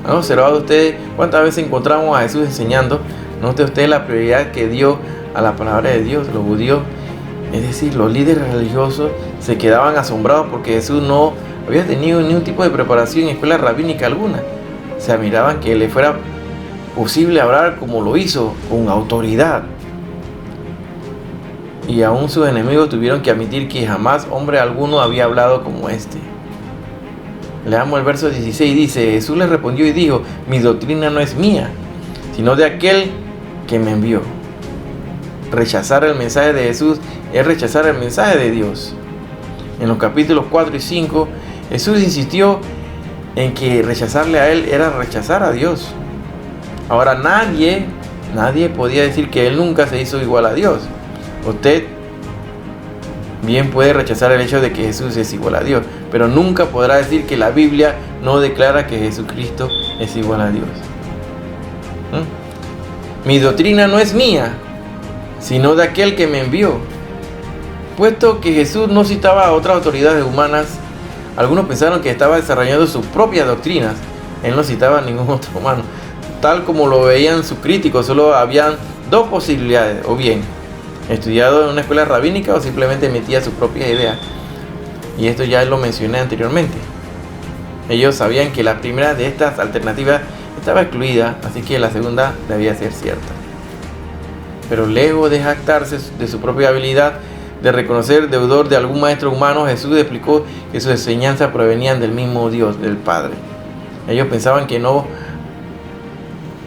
[SPEAKER 1] ¿Han observado ustedes cuántas veces encontramos a Jesús enseñando? Note usted la prioridad que dio a la palabra de Dios. Los judíos, es decir, los líderes religiosos, se quedaban asombrados porque Jesús no había tenido ningún tipo de preparación en escuela rabínica alguna. Se admiraban que le fuera posible hablar como lo hizo, con autoridad. Y aún sus enemigos tuvieron que admitir que jamás hombre alguno había hablado como este. Leamos el verso 16, dice: Jesús les respondió y dijo: mi doctrina no es mía, sino de aquel que me envió. Rechazar el mensaje de Jesús es rechazar el mensaje de Dios. En los capítulos 4 y 5, Jesús insistió en que rechazarle a Él era rechazar a Dios. Ahora nadie podía decir que Él nunca se hizo igual a Dios. Usted bien puede rechazar el hecho de que Jesús es igual a Dios, pero nunca podrá decir que la Biblia no declara que Jesucristo es igual a Dios. Mi doctrina no es mía, sino de aquel que me envió. Puesto que Jesús no citaba a otras autoridades humanas, algunos pensaron que estaba desarrollando sus propias doctrinas. Él no citaba a ningún otro humano. Tal como lo veían sus críticos, solo habían dos posibilidades: o bien estudiado en una escuela rabínica o simplemente metía sus propias ideas. Y esto ya lo mencioné anteriormente. Ellos sabían que la primera de estas alternativas estaba excluida, así que la segunda debía ser cierta. Pero lejos de jactarse de su propia habilidad de reconocer deudor de algún maestro humano, Jesús explicó que sus enseñanzas provenían del mismo Dios, del Padre. Ellos pensaban que no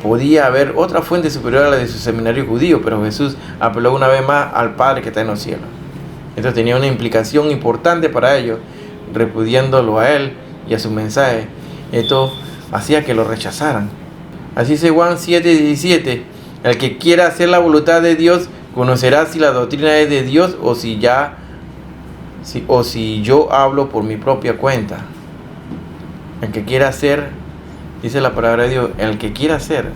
[SPEAKER 1] podía haber otra fuente superior a la de su seminario judío, pero Jesús apeló una vez más al Padre que está en los cielos. Esto tenía una implicación importante para ellos, repudiándolo a Él y a su mensaje. Esto hacía que lo rechazaran. Así dice Juan 7:17: el que quiera hacer la voluntad de Dios conocerá si la doctrina es de Dios o si yo hablo por mi propia cuenta. El que quiera hacer, dice la palabra de Dios, el que quiera hacer.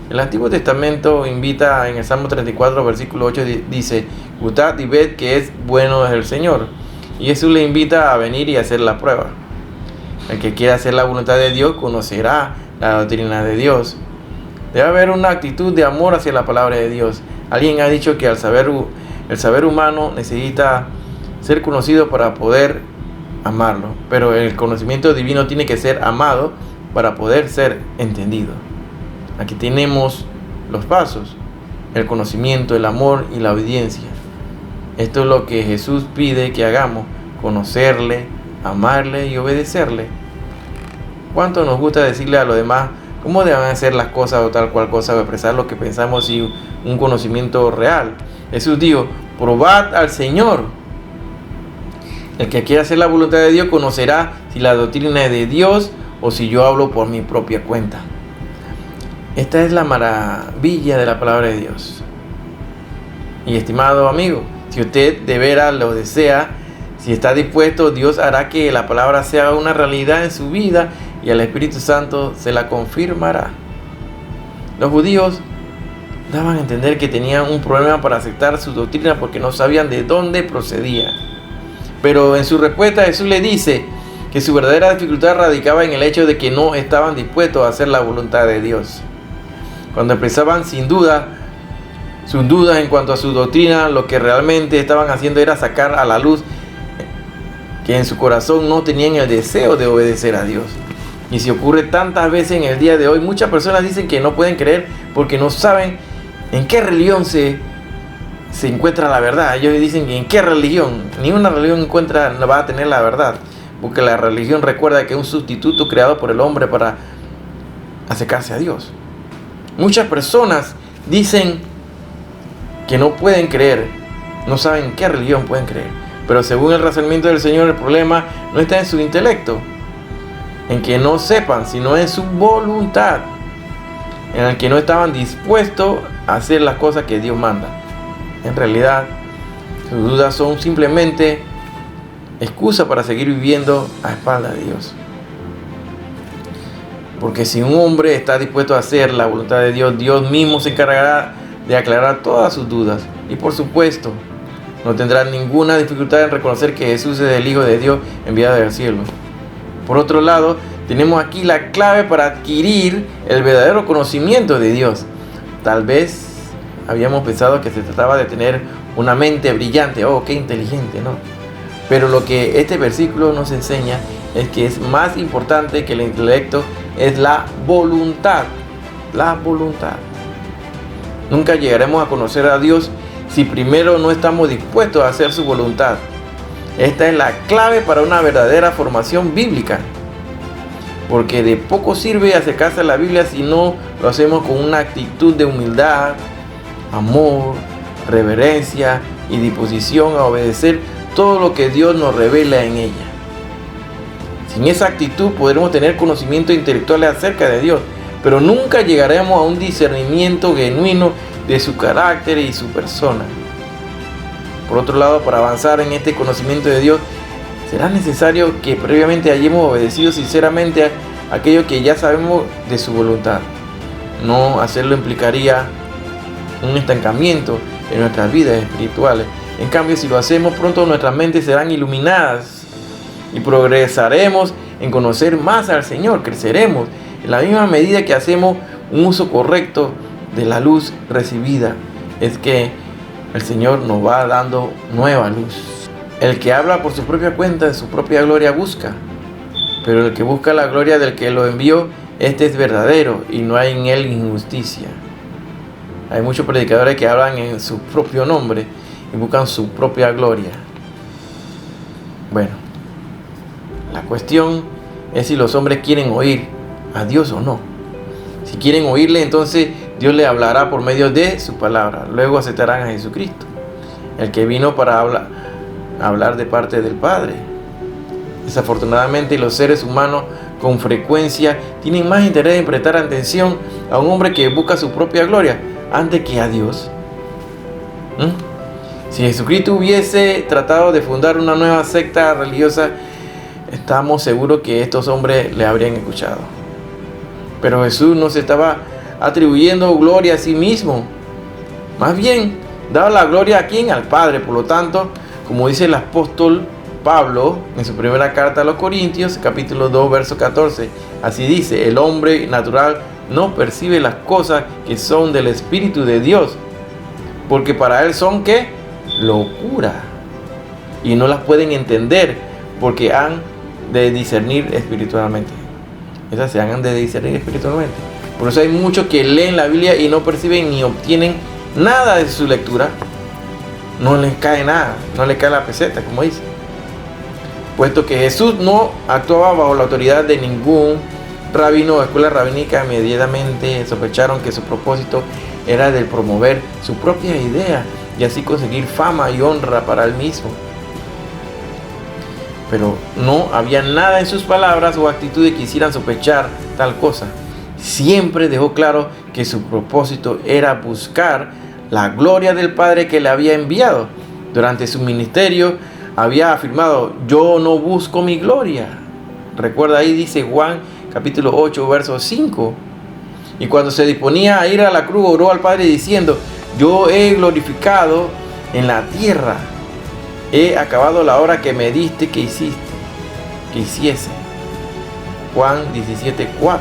[SPEAKER 1] El Antiguo Testamento invita, en el Salmo 34, versículo 8, dice: gustad y ved que es bueno el Señor. Y Jesús le invita a venir y hacer la prueba. El que quiera hacer la voluntad de Dios conocerá la doctrina de Dios. Debe haber una actitud de amor hacia la palabra de Dios. Alguien ha dicho que el saber humano necesita ser conocido para poder amarlo. Pero el conocimiento divino tiene que ser amado para poder ser entendido. Aquí tenemos los pasos: el conocimiento, el amor y la obediencia. Esto es lo que Jesús pide que hagamos: conocerle, amarle y obedecerle. ¿Cuánto nos gusta decirle a los demás cómo deben hacer las cosas o tal cual cosa, o expresar lo que pensamos y un conocimiento real? Jesús dijo: probad al Señor. El que quiera hacer la voluntad de Dios conocerá si la doctrina es de Dios o si yo hablo por mi propia cuenta. Esta es la maravilla de la palabra de Dios. Y estimado amigo, si usted de veras lo desea, si está dispuesto, Dios hará que la palabra sea una realidad en su vida y el Espíritu Santo se la confirmará. Los judíos daban a entender que tenían un problema para aceptar su doctrina porque no sabían de dónde procedía. Pero en su respuesta Jesús le dice que su verdadera dificultad radicaba en el hecho de que no estaban dispuestos a hacer la voluntad de Dios. Cuando expresaban sus dudas en cuanto a su doctrina, lo que realmente estaban haciendo era sacar a la luz que en su corazón no tenían el deseo de obedecer a Dios. Y si ocurre tantas veces en el día de hoy, muchas personas dicen que no pueden creer porque no saben en qué religión se encuentra la verdad. Ellos dicen que en qué religión, ni una religión va a tener la verdad, porque la religión, recuerda que es un sustituto creado por el hombre para acercarse a Dios. Muchas personas dicen que no pueden creer, no saben en qué religión pueden creer, pero según el razonamiento del Señor, el problema no está en su intelecto, en que no sepan, sino en su voluntad, en el que no estaban dispuestos a hacer las cosas que Dios manda. En realidad, sus dudas son simplemente excusa para seguir viviendo a espaldas de Dios. Porque si un hombre está dispuesto a hacer la voluntad de Dios, Dios mismo se encargará de aclarar todas sus dudas. Y por supuesto, no tendrá ninguna dificultad en reconocer que Jesús es el Hijo de Dios enviado del cielo. Por otro lado, tenemos aquí la clave para adquirir el verdadero conocimiento de Dios. Tal vez habíamos pensado que se trataba de tener una mente brillante. ¡Oh, qué inteligente!, ¿no? Pero lo que este versículo nos enseña es que es más importante que el intelecto, es la voluntad. La voluntad. Nunca llegaremos a conocer a Dios si primero no estamos dispuestos a hacer su voluntad. Esta es la clave para una verdadera formación bíblica. Porque de poco sirve acercarse a la Biblia si no lo hacemos con una actitud de humildad, amor, reverencia y disposición a obedecer todo lo que Dios nos revela en ella. Sin esa actitud podremos tener conocimiento intelectual acerca de Dios, pero nunca llegaremos a un discernimiento genuino de su carácter y su persona. Por otro lado, para avanzar en este conocimiento de Dios, será necesario que previamente hayamos obedecido sinceramente a aquello que ya sabemos de su voluntad. No hacerlo implicaría un estancamiento en nuestras vidas espirituales. En cambio, si lo hacemos, pronto nuestras mentes serán iluminadas y progresaremos en conocer más al Señor. Creceremos en la misma medida que hacemos un uso correcto de la luz recibida. Es que el Señor nos va dando nueva luz. El que habla por su propia cuenta, de su propia gloria busca, pero el que busca la gloria del que lo envió, este es verdadero y no hay en él injusticia. Hay muchos predicadores que hablan en su propio nombre y buscan su propia gloria. Bueno, la cuestión es si los hombres quieren oír a Dios o no. Si quieren oírle, entonces Dios le hablará por medio de su palabra. Luego aceptarán a Jesucristo, el que vino para hablar de parte del Padre. Desafortunadamente, los seres humanos con frecuencia tienen más interés en prestar atención a un hombre que busca su propia gloria antes que a Dios. Si Jesucristo hubiese tratado de fundar una nueva secta religiosa, estamos seguros que estos hombres le habrían escuchado. Pero Jesús no se estaba atribuyendo gloria a sí mismo. Más bien, daba la gloria a quien, al Padre. Por lo tanto, como dice el apóstol Pablo en su primera carta a los Corintios, capítulo 2, verso 14, así dice: el hombre natural no percibe las cosas que son del Espíritu de Dios, porque para él son, ¿qué? Locura, y no las pueden entender, porque han de discernir espiritualmente. Esas se han de discernir espiritualmente. Por eso hay muchos que leen la Biblia y no perciben ni obtienen nada de su lectura. No les cae nada, no les cae la peseta, como dice. Puesto que Jesús no actuaba bajo la autoridad de ningún rabino o escuela rabínica, inmediatamente sospecharon que su propósito era de promover su propia idea y así conseguir fama y honra para él mismo. Pero no había nada en sus palabras o actitudes que hicieran sospechar tal cosa. Siempre dejó claro que su propósito era buscar la gloria del Padre que le había enviado. Durante su ministerio había afirmado: yo no busco mi gloria. Recuerda, ahí dice Juan capítulo 8 verso 5. Y cuando se disponía a ir a la cruz, oró al Padre diciendo: yo he glorificado en la tierra, he acabado la obra que me diste que hiciese. Juan 17:4.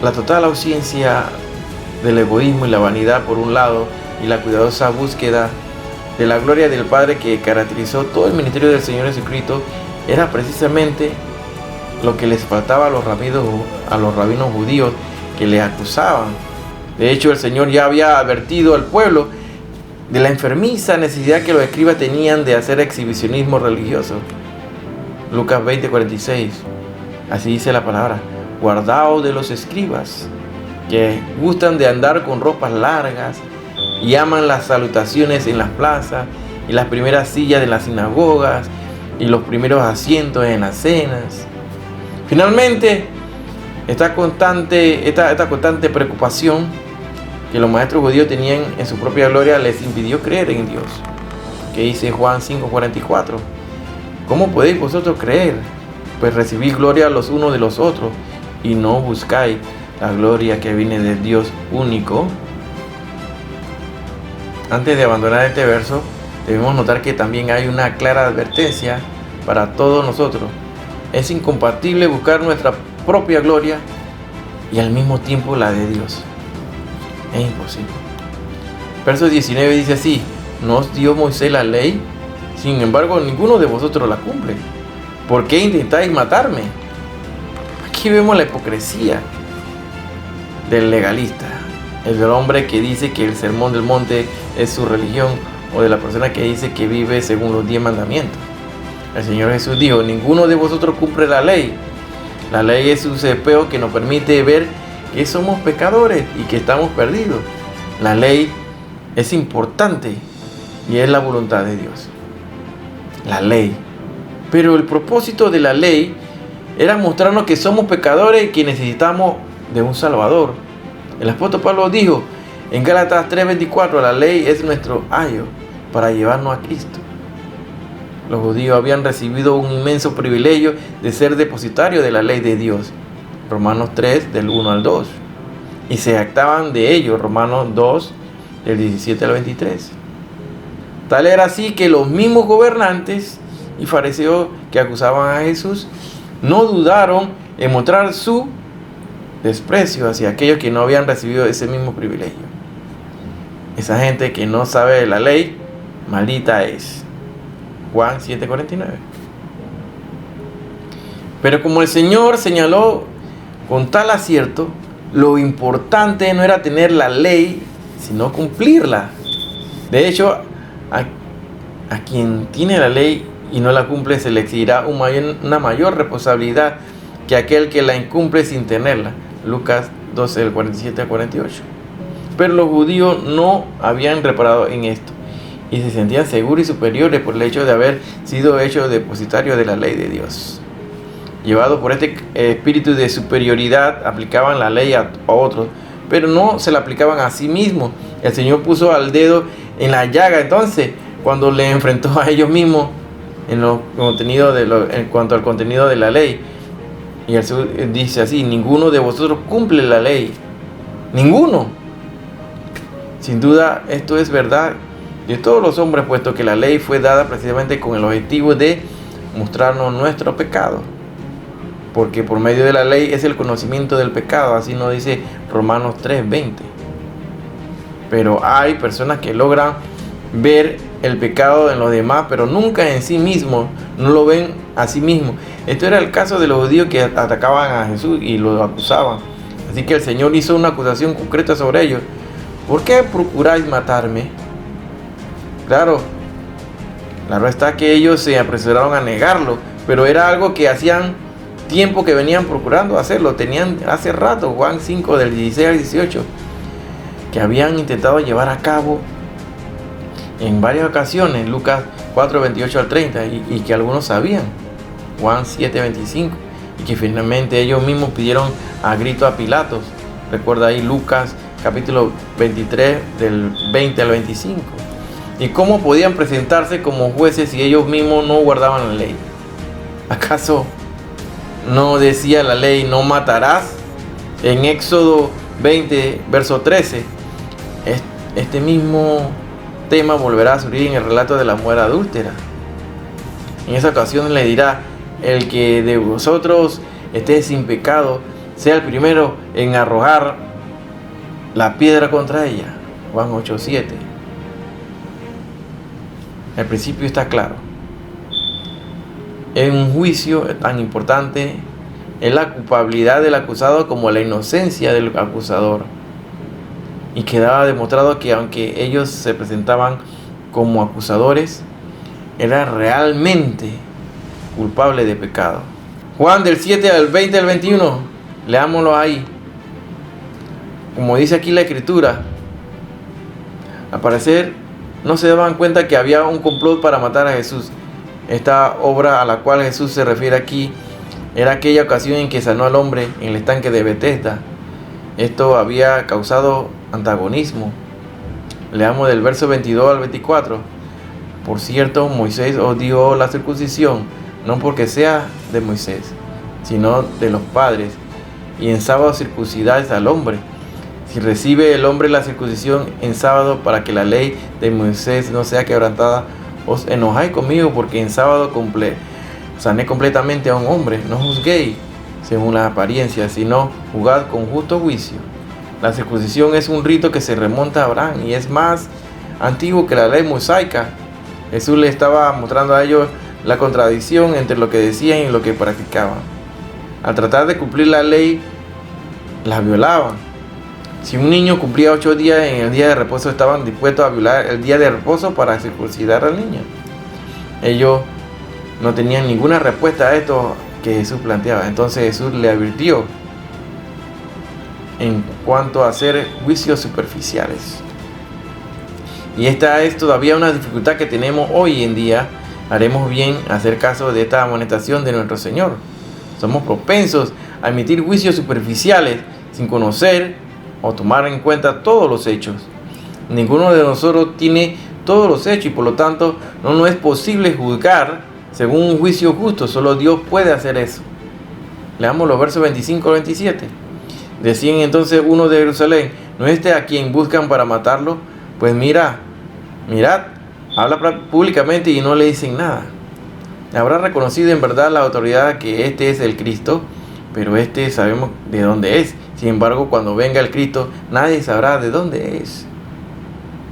[SPEAKER 1] La total ausencia del egoísmo y la vanidad por un lado, y la cuidadosa búsqueda de la gloria del Padre que caracterizó todo el ministerio del Señor Jesucristo, era precisamente lo que les faltaba a los rabinos judíos que le acusaban. De hecho, el Señor ya había advertido al pueblo de la enfermiza necesidad que los escribas tenían de hacer exhibicionismo religioso. Lucas 20:46. Así dice la palabra: guardaos de los escribas, que gustan de andar con ropas largas y aman las salutaciones en las plazas y las primeras sillas de las sinagogas y los primeros asientos en las cenas. Finalmente, esta constante preocupación que los maestros judíos tenían en su propia gloria les impidió creer en Dios. Que dice Juan 5:44: ¿cómo podéis vosotros creer? Pues recibís gloria los unos de los otros y no buscáis la gloria que viene del Dios único. Antes de abandonar este verso, debemos notar que también hay una clara advertencia para todos nosotros. Es incompatible buscar nuestra propia gloria y al mismo tiempo la de Dios. Es imposible. Verso 19 dice así: ¿no os dio Moisés la ley? Sin embargo, ninguno de vosotros la cumple. ¿Por qué intentáis matarme? Aquí vemos la hipocresía del legalista, el del hombre que dice que el sermón del monte es su religión, o de la persona que dice que vive según los 10 mandamientos. El Señor Jesús dijo: ninguno de vosotros cumple la ley. La ley es un espejo que nos permite ver que somos pecadores y que estamos perdidos. La ley es importante y es la voluntad de Dios. La ley. Pero el propósito de la ley era mostrarnos que somos pecadores y que necesitamos de un Salvador. El apóstol Pablo dijo en Gálatas 3:24: la ley es nuestro ayo para llevarnos a Cristo. Los judíos habían recibido un inmenso privilegio de ser depositarios de la ley de Dios. Romanos 3 del 1 al 2. Y se jactaban de ello. Romanos 2 del 17 al 23. Tal era así que los mismos gobernantes y fariseos que acusaban a Jesús no dudaron en mostrar su desprecio hacia aquellos que no habían recibido ese mismo privilegio. Esa gente que no sabe de la ley, maldita es. Juan 7:49. Pero como el Señor señaló con tal acierto, lo importante no era tener la ley, sino cumplirla. De hecho, a quien tiene la ley y no la cumple se le exigirá una mayor responsabilidad que aquel que la incumple sin tenerla. Lucas 12, del 47 al 48. Pero los judíos no habían reparado en esto y se sentían seguros y superiores por el hecho de haber sido hechos depositarios de la ley de Dios. Llevados por este espíritu de superioridad, aplicaban la ley a otros, pero no se la aplicaban a sí mismos. El Señor puso al dedo en la llaga entonces cuando le enfrentó a ellos mismos en cuanto al contenido de la ley. Y el Señor dice así: ninguno de vosotros cumple la ley. Ninguno. Sin duda esto es verdad de todos los hombres, puesto que la ley fue dada precisamente con el objetivo de mostrarnos nuestro pecado. Porque por medio de la ley es el conocimiento del pecado, así nos dice Romanos 3:20. Pero hay personas que logran ver el pecado en los demás, pero nunca en sí mismo, no lo ven a sí mismo. Esto era el caso de los judíos que atacaban a Jesús y lo acusaban. Así que el Señor hizo una acusación concreta sobre ellos. ¿Por qué procuráis matarme? Claro está que ellos se apresuraron a negarlo, pero era algo que hacían tiempo que venían procurando hacerlo. Tenían hace rato, Juan 5 del 16 al 18, que habían intentado llevar a cabo en varias ocasiones, Lucas 4, 28 al 30, y que algunos sabían, Juan 7, 25, y que finalmente ellos mismos pidieron a grito a Pilatos. Recuerda ahí Lucas capítulo 23 del 20 al 25. ¿Y cómo podían presentarse como jueces si ellos mismos no guardaban la ley? ¿Acaso no decía la ley no matarás? En Éxodo 20, verso 13, este mismo tema volverá a surgir en el relato de la mujer adúltera. En esa ocasión le dirá: el que de vosotros esté sin pecado, sea el primero en arrojar la piedra contra ella. Juan 8, 7. El principio está claro. En un juicio tan importante es la culpabilidad del acusado como la inocencia del acusador. Y quedaba demostrado que aunque ellos se presentaban como acusadores, era realmente culpable de pecado. Juan del 7 al 20 al 21, leámoslo ahí. Como dice aquí la escritura, al parecer no se daban cuenta que había un complot para matar a Jesús. Esta obra a la cual Jesús se refiere aquí era aquella ocasión en que sanó al hombre en el estanque de Betesda. Esto había causado antagonismo. Leamos del verso 22 al 24. Por cierto, Moisés os dio la circuncisión, no porque sea de Moisés, sino de los padres, y en sábado circuncidáis al hombre. Si recibe el hombre la circuncisión en sábado para que la ley de Moisés no sea quebrantada, os enojáis conmigo porque en sábado sané completamente a un hombre. No juzguéis según las apariencias, sino juzgad con justo juicio. La circuncisión es un rito que se remonta a Abraham y es más antiguo que la ley mosaica. Jesús le estaba mostrando a ellos la contradicción entre lo que decían y lo que practicaban. Al tratar de cumplir la ley, la violaban. Si un niño cumplía 8 días en el día de reposo, estaban dispuestos a violar el día de reposo para circuncidar al niño. Ellos no tenían ninguna respuesta a esto que Jesús planteaba. Entonces Jesús le advirtió en cuanto a hacer juicios superficiales. Y esta es todavía una dificultad que tenemos hoy en día. Haremos bien hacer caso de esta amonestación de nuestro Señor. Somos propensos a emitir juicios superficiales sin conocer o tomar en cuenta todos los hechos. Ninguno de nosotros tiene todos los hechos y por lo tanto no nos es posible juzgar según un juicio justo. Solo Dios puede hacer eso. Leamos los versos 25 al 27. Decían entonces uno de Jerusalén: ¿no es este a quien buscan para matarlo? Pues mirad, habla públicamente y no le dicen nada. Habrá reconocido en verdad la autoridad que este es el Cristo, pero este sabemos de dónde es. Sin embargo, cuando venga el Cristo, nadie sabrá de dónde es.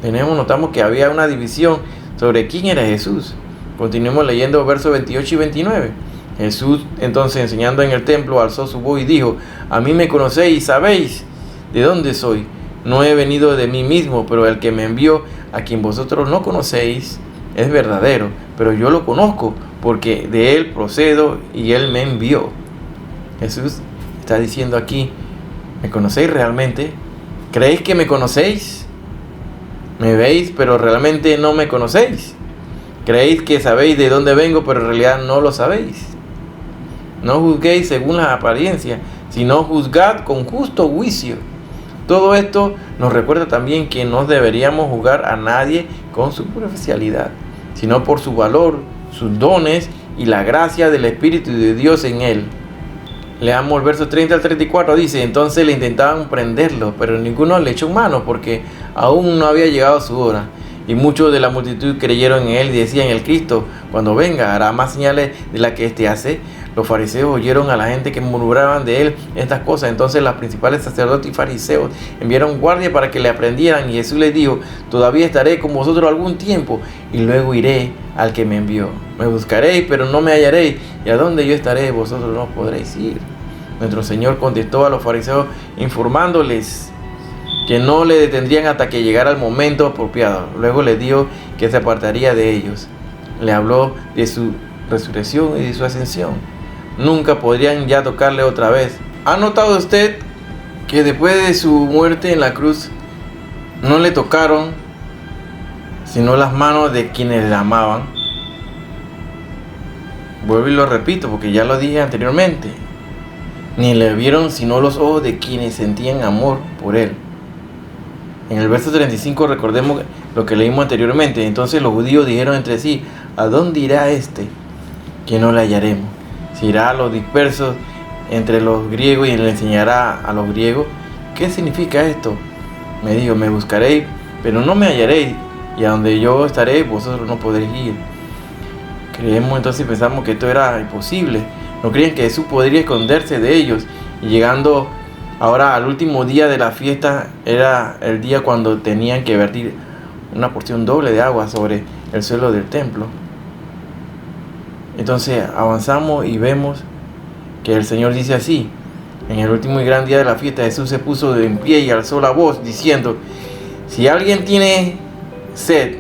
[SPEAKER 1] Notamos que había una división sobre quién era Jesús. Continuemos leyendo versos 28 y 29. Jesús, entonces, enseñando en el templo, alzó su voz y dijo: a mí me conocéis y sabéis de dónde soy. No he venido de mí mismo, pero el que me envió, a quien vosotros no conocéis, es verdadero. Pero yo lo conozco, porque de él procedo y él me envió. Jesús está diciendo aquí: ¿me conocéis realmente? ¿Creéis que me conocéis? ¿Me veis, pero realmente no me conocéis? ¿Creéis que sabéis de dónde vengo, pero en realidad no lo sabéis? No juzguéis según las apariencias, sino juzgad con justo juicio. Todo esto nos recuerda también que no deberíamos juzgar a nadie con superficialidad, sino por su valor, sus dones y la gracia del Espíritu de Dios en él. Leamos el verso 30 al 34, dice: entonces le intentaban prenderlo, pero ninguno le echó mano porque aún no había llegado su hora. Y muchos de la multitud creyeron en él y decían: el Cristo, cuando venga, hará más señales de las que éste hace. los fariseos oyeron a la gente que murmuraban de él estas cosas. Entonces los principales sacerdotes y fariseos enviaron guardia para que le aprendieran. Y Jesús les dijo: todavía estaré con vosotros algún tiempo y luego iré al que me envió. Me buscaréis, pero no me hallaréis, y a donde yo estaré, vosotros no podréis ir. Nuestro Señor contestó a los fariseos informándoles que no le detendrían hasta que llegara el momento apropiado. Luego les dijo que se apartaría de ellos. Le habló de su resurrección y de su ascensión. Nunca podrían ya tocarle otra vez. ¿Ha notado usted que después de su muerte en la cruz no le tocaron sino las manos de quienes le amaban? Vuelvo y lo repito porque ya lo dije anteriormente. Ni le vieron sino los ojos de quienes sentían amor por él. En el verso 35 recordemos lo que leímos anteriormente. Entonces los judíos dijeron entre sí: ¿a dónde irá este que no le hallaremos? ¿Se irá a los dispersos entre los griegos y le enseñará a los griegos? ¿Qué significa esto? Me dijo: me buscaréis, pero no me hallaréis, y a donde yo estaré, vosotros no podréis ir. Creemos entonces y pensamos que esto era imposible. No creían que Jesús podría esconderse de ellos. Y llegando ahora al último día de la fiesta, era el día cuando tenían que vertir una porción doble de agua sobre el suelo del templo. Entonces avanzamos y vemos que el Señor dice así: en el último y gran día de la fiesta, Jesús se puso en pie y alzó la voz diciendo: si alguien tiene sed,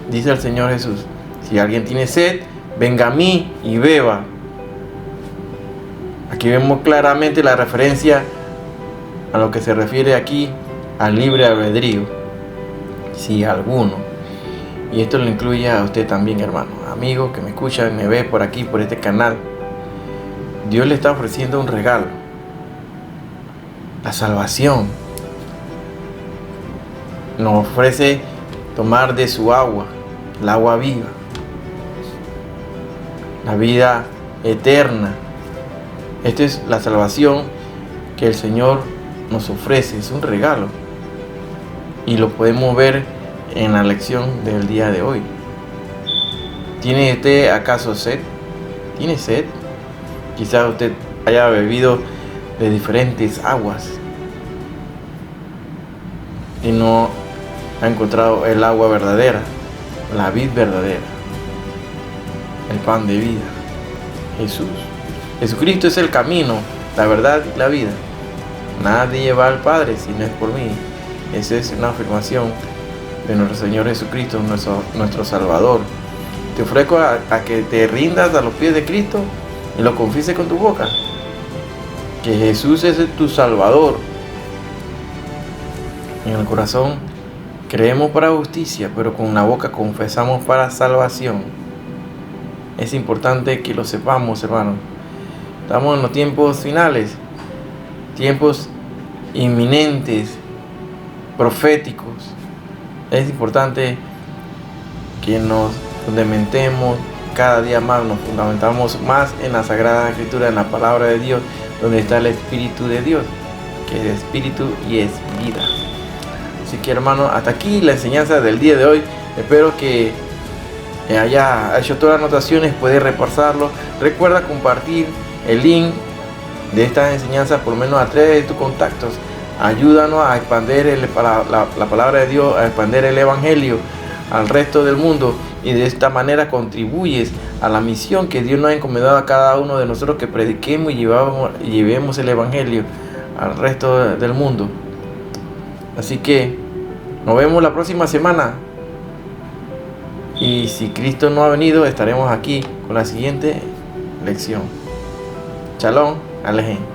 [SPEAKER 1] dice el Señor Jesús, si alguien tiene sed, venga a mí y beba. Aquí vemos claramente la referencia a lo que se refiere aquí al libre albedrío. Si alguno, y esto lo incluye a usted también, hermano, amigo que me escucha y me ve por aquí, por este canal, Dios le está ofreciendo un regalo: la salvación. Nos ofrece tomar de su agua, el agua viva, la vida eterna. Esta es la salvación que el Señor nos ofrece, es un regalo. Y lo podemos ver en la lección del día de hoy. ¿Tiene usted acaso sed? ¿Tiene sed? Quizás usted haya bebido de diferentes aguas y no ha encontrado el agua verdadera, la vid verdadera, el pan de vida, Jesús. Jesucristo es el camino, la verdad y la vida. Nadie va al Padre si no es por mí. Esa es una afirmación de nuestro Señor Jesucristo, nuestro Salvador. Te ofrezco a que te rindas a los pies de Cristo y lo confieses con tu boca, que Jesús es tu Salvador. En el corazón creemos para justicia, pero con la boca confesamos para salvación. Es importante que lo sepamos, hermanos. Estamos en los tiempos finales, tiempos inminentes, proféticos. Es importante que nos fundamentemos cada día más, nos fundamentamos más en la Sagrada Escritura, en la Palabra de Dios, donde está el Espíritu de Dios, que es Espíritu y es vida. Así que, hermano, hasta aquí la enseñanza del día de hoy. Espero que haya hecho todas las anotaciones, puedes repasarlo. Recuerda compartir el link de estas enseñanzas por lo menos a 3 de tus contactos. Ayúdanos a expandir la palabra de Dios, a expandir el Evangelio al resto del mundo, y de esta manera contribuyes a la misión que Dios nos ha encomendado a cada uno de nosotros, que prediquemos y llevemos el Evangelio al resto del mundo. Así que nos vemos la próxima semana, y si Cristo no ha venido, estaremos aquí con la siguiente lección. Shalom Alejem.